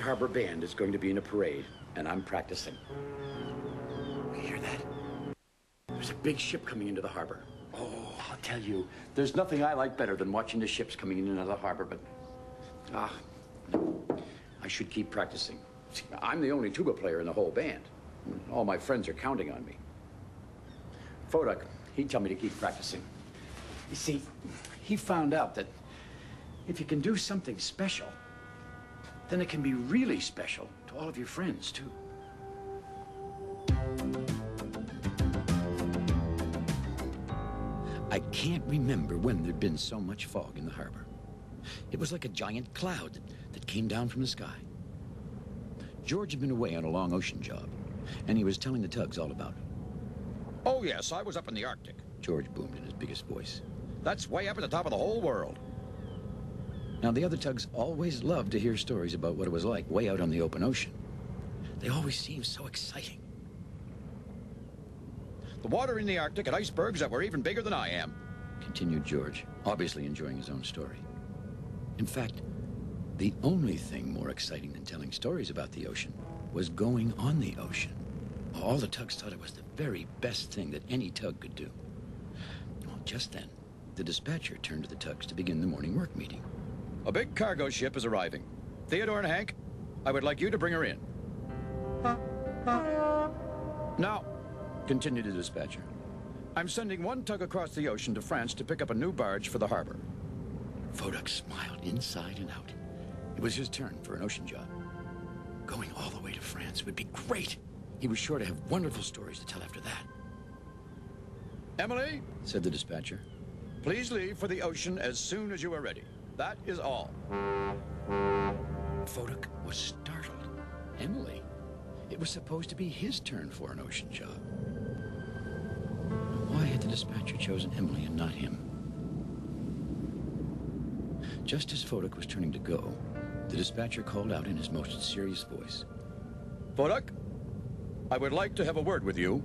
Harbor Band is going to be in a parade, and I'm practicing. You hear that? There's a big ship coming into the harbor. Oh, I'll tell you, there's nothing I like better than watching the ships coming in and out of the harbor, but... I should keep practicing. See, I'm the only tuba player in the whole band. All my friends are counting on me. Foduck, he'd tell me to keep practicing. You see, he found out that if you can do something special, then it can be really special to all of your friends, too. I can't remember when there'd been so much fog in the harbor. It was like a giant cloud that came down from the sky. George had been away on a long ocean job, and he was telling the tugs all about it. Oh, yes, I was up in the Arctic. George boomed in his biggest voice. That's way up at the top of the whole world. Now, the other tugs always loved to hear stories about what it was like way out on the open ocean. They always seemed so exciting. The water in the Arctic had icebergs that were even bigger than I am, continued George, obviously enjoying his own story. In fact, the only thing more exciting than telling stories about the ocean was going on the ocean. All the tugs thought it was the very best thing that any tug could do. Well, just then, the dispatcher turned to the tugs to begin the morning work meeting. A big cargo ship is arriving. Theodore and Hank, I would like you to bring her in. Now, continued the dispatcher, I'm sending one tug across the ocean to France to pick up a new barge for the harbor. Foduck smiled inside and out. It was his turn for an ocean job. Going all the way to France would be great. He was sure to have wonderful stories to tell after that. Emily, said the dispatcher, please leave for the ocean as soon as you are ready. That is all. Foduck was startled. Emily? It was supposed to be his turn for an ocean job. Why had the dispatcher chosen Emily and not him? Just as Foduck was turning to go, the dispatcher called out in his most serious voice. Foduck, I would like to have a word with you.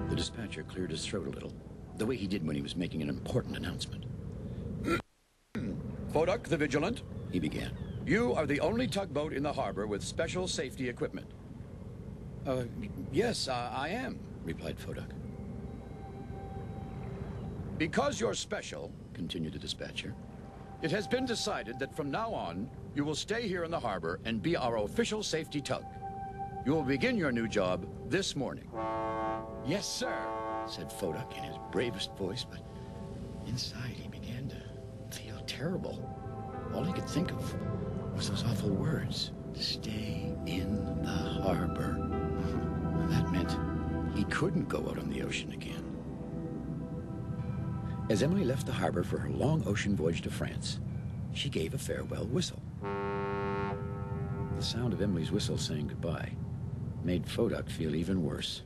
The dispatcher cleared his throat a little, the way he did when he was making an important announcement. Foduck the Vigilant, he began. You are the only tugboat in the harbor with special safety equipment. Yes, I am, replied Foduck. Because you're special, continued the dispatcher, it has been decided that from now on, you will stay here in the harbor and be our official safety tug. You will begin your new job this morning. Yes, sir, said Foduck in his bravest voice, but inside he began to feel terrible. All he could think of was those awful words, stay in the harbor. That meant he couldn't go out on the ocean again. As Emily left the harbor for her long ocean voyage to France, she gave a farewell whistle. The sound of Emily's whistle saying goodbye made Foduck feel even worse.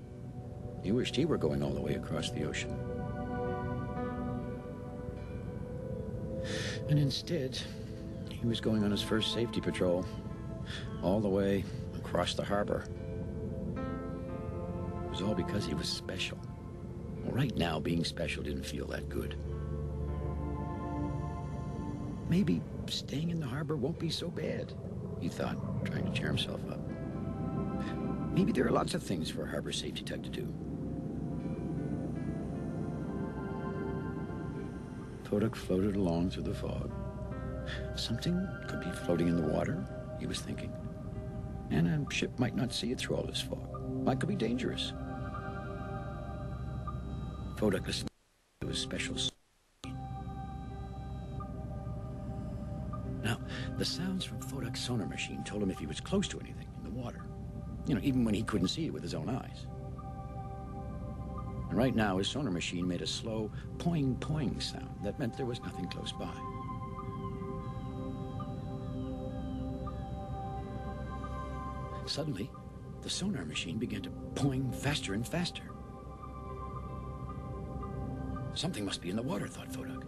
He wished he were going all the way across the ocean. And instead, he was going on his first safety patrol, all the way across the harbor. It was all because he was special. Well, right now, being special didn't feel that good. Maybe staying in the harbor won't be so bad, he thought, trying to cheer himself up. Maybe there are lots of things for a harbor safety tug to do. Foduck floated along through the fog. Something could be floating in the water, he was thinking. And a ship might not see it through all this fog. That could be dangerous. Foduck listened to his special sonar. Now, the sounds from Foduck's sonar machine told him if he was close to anything in the water. You know, even when he couldn't see it with his own eyes. And right now, his sonar machine made a slow poing, poing sound that meant there was nothing close by. Suddenly, the sonar machine began to poing faster and faster. Something must be in the water, thought Foduck.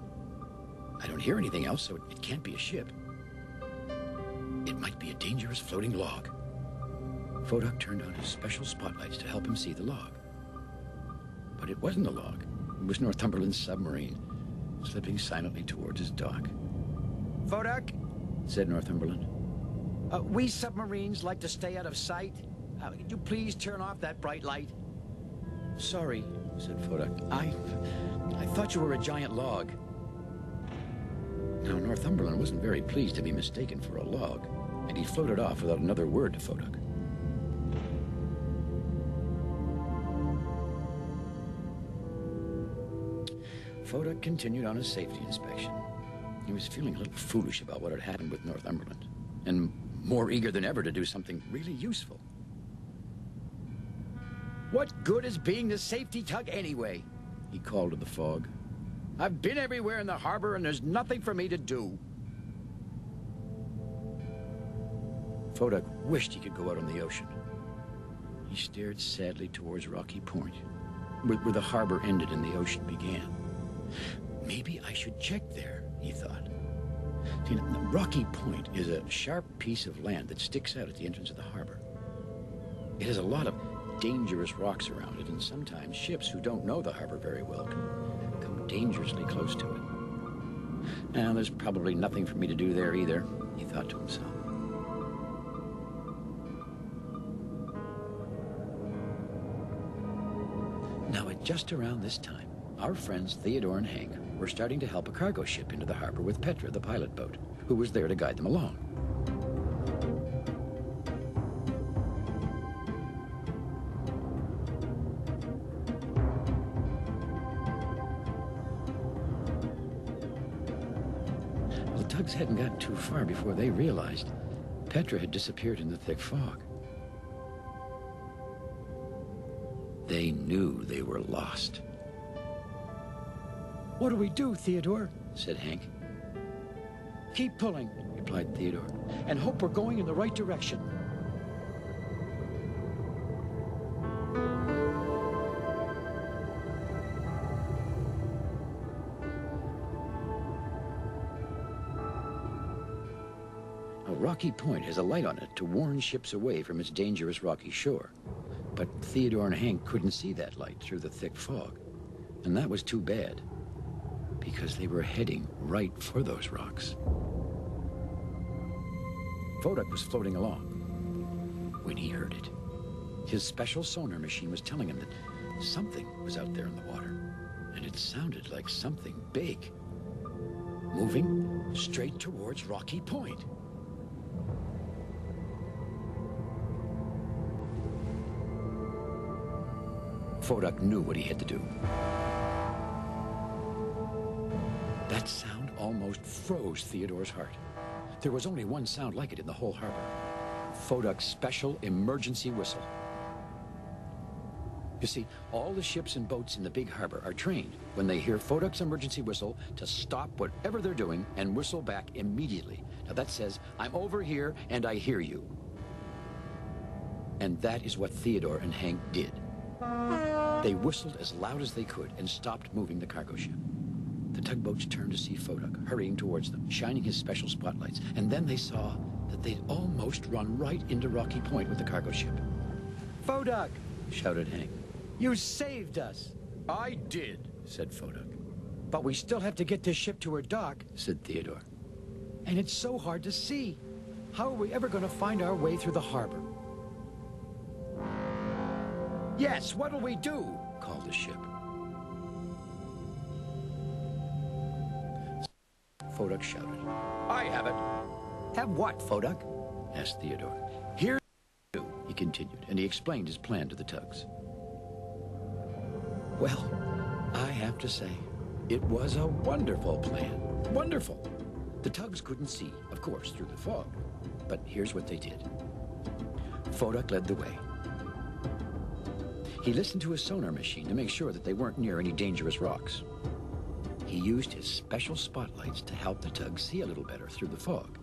I don't hear anything else, so it can't be a ship. It might be a dangerous floating log. Foduck turned on his special spotlights to help him see the log. But it wasn't a log. It was Northumberland's submarine, slipping silently towards his dock. Foduck, said Northumberland. We submarines like to stay out of sight. Could you please turn off that bright light? Sorry, said Foduck. I thought you were a giant log. Now, Northumberland wasn't very pleased to be mistaken for a log, and he floated off without another word to Foduck. Foduck continued on his safety inspection. He was feeling a little foolish about what had happened with Northumberland, and more eager than ever to do something really useful. What good is being the safety tug anyway? He called to the fog. I've been everywhere in the harbor and there's nothing for me to do. Foduck wished he could go out on the ocean. He stared sadly towards Rocky Point, where the harbor ended and the ocean began. Maybe I should check there, he thought. See, Rocky Point is a sharp piece of land that sticks out at the entrance of the harbor. It has a lot of dangerous rocks around it, and sometimes ships who don't know the harbor very well can come dangerously close to it. Now, there's probably nothing for me to do there either, he thought to himself. Now, at just around this time, our friends Theodore and Hank were starting to help a cargo ship into the harbor with Petra, the pilot boat, who was there to guide them along. Well, the tugs hadn't gotten too far before they realized Petra had disappeared in the thick fog. They knew they were lost. What do we do, Theodore? Said Hank. Keep pulling, Replied Theodore. and hope we're going in the right direction. A Rocky Point has a light on it to warn ships away from its dangerous rocky shore. But Theodore and Hank couldn't see that light through the thick fog. And that was too bad, because they were heading right for those rocks. Foduck was floating along when he heard it. His special sonar machine was telling him that something was out there in the water, and it sounded like something big, moving straight towards Rocky Point. Foduck knew what he had to do. That sound almost froze Theodore's heart. There was only one sound like it in the whole harbor. Foduck's special emergency whistle. You see, all the ships and boats in the big harbor are trained when they hear Foduck's emergency whistle to stop whatever they're doing and whistle back immediately. Now that says, I'm over here and I hear you. And that is what Theodore and Hank did. They whistled as loud as they could and stopped moving the cargo ship. The tugboats turned to see Foduck hurrying towards them, shining his special spotlights, and then they saw that they'd almost run right into Rocky Point with the cargo ship. Foduck, Shouted Hank. you saved us. I did, said Foduck. But we still have to get this ship to her dock, Said Theodore. and it's so hard to see. How are we ever going to find our way through the harbor? Yes, what'll we do? Called the ship. Foduck shouted. I have it. Have what, Foduck? Asked Theodore. Here, he continued, and he explained his plan to the tugs. Well, I have to say, it was a wonderful plan. Wonderful. The tugs couldn't see, of course, through the fog. But here's what they did. Foduck led the way. He listened to his sonar machine to make sure that they weren't near any dangerous rocks. He used his special spotlights to help the tugs see a little better through the fog.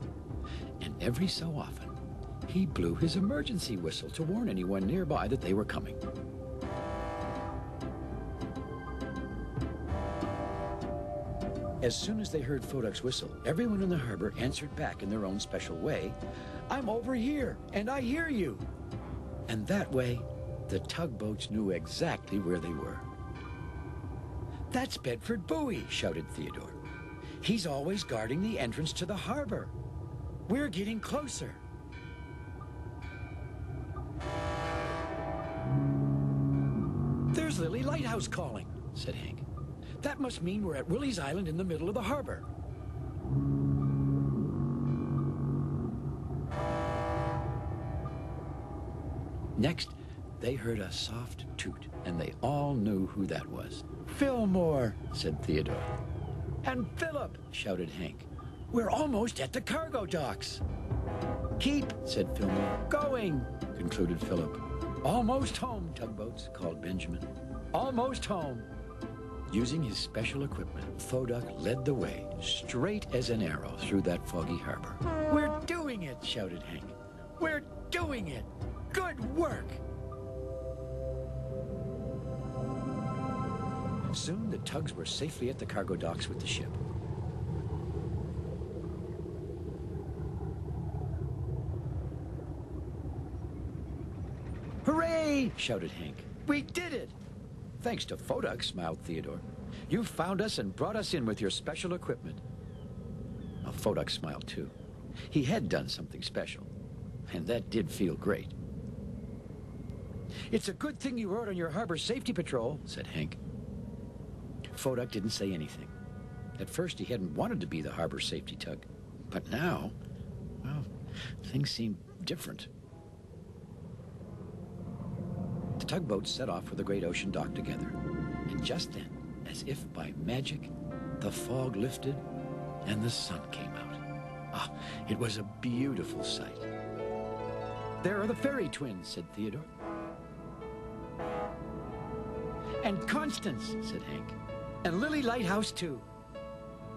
And every so often, he blew his emergency whistle to warn anyone nearby that they were coming. As soon as they heard Foduck's whistle, everyone in the harbor answered back in their own special way, I'm over here, and I hear you. and that way, the tugboats knew exactly where they were. That's Bedford Bowie, shouted Theodore. He's always guarding the entrance to the harbor. We're getting closer. There's Lily Lighthouse calling, said Hank. That must mean we're at Willie's Island in the middle of the harbor. Next, they heard a soft toot, and they all knew who that was. Fillmore, said Theodore. And Philip, shouted Hank. We're almost at the cargo docks. Keep, said Fillmore. Going, concluded Philip. Almost home, Tugboats, called Benjamin. Almost home. Using his special equipment, Foduck led the way, straight as an arrow through that foggy harbor. We're doing it, shouted Hank. We're doing it. Good work. Soon the tugs were safely at the cargo docks with the ship. Hooray! Shouted Hank. We did it! Thanks to Foduck, smiled Theodore. You found us and brought us in with your special equipment. Well, Foduck smiled too. He had done something special, and that did feel great. It's a good thing you were out on your harbor safety patrol, said Hank. Foduck didn't say anything. At first, he hadn't wanted to be the harbor safety tug. But now, well, things seemed different. The tugboats set off for the great ocean dock together. And just then, as if by magic, the fog lifted and the sun came out. Ah, it was a beautiful sight. There are the fairy twins, said Theodore. And Constance, said Hank. And Lily Lighthouse, too.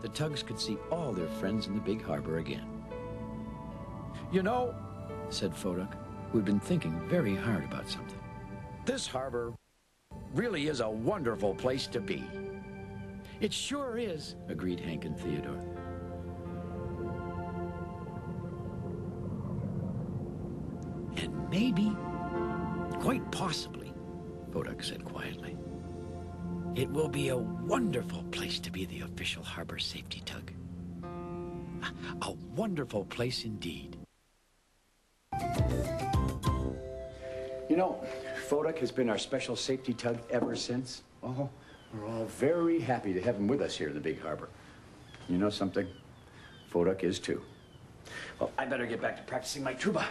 The tugs could see all their friends in the big harbor again. You know, said Foduck, who'd been thinking very hard about something. This harbor really is a wonderful place to be. It sure is, agreed Hank and Theodore. And maybe, quite possibly, Foduck said quietly, it will be a wonderful place to be the official harbor safety tug. A wonderful place indeed. You know, Foduck has been our special safety tug ever since. Oh, we're all very happy to have him with us here in the big harbor. You know something? Foduck is too. Well, I better get back to practicing my tuba.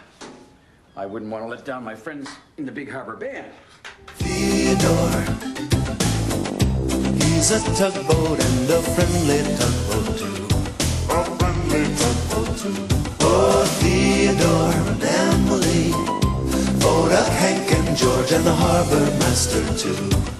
I wouldn't want to let down my friends in the big harbor band. Theodore, he's a tugboat and a friendly tugboat too. A friendly tugboat too. Oh, Theodore and Emily, Foduck, Hank and George and the harbor master too.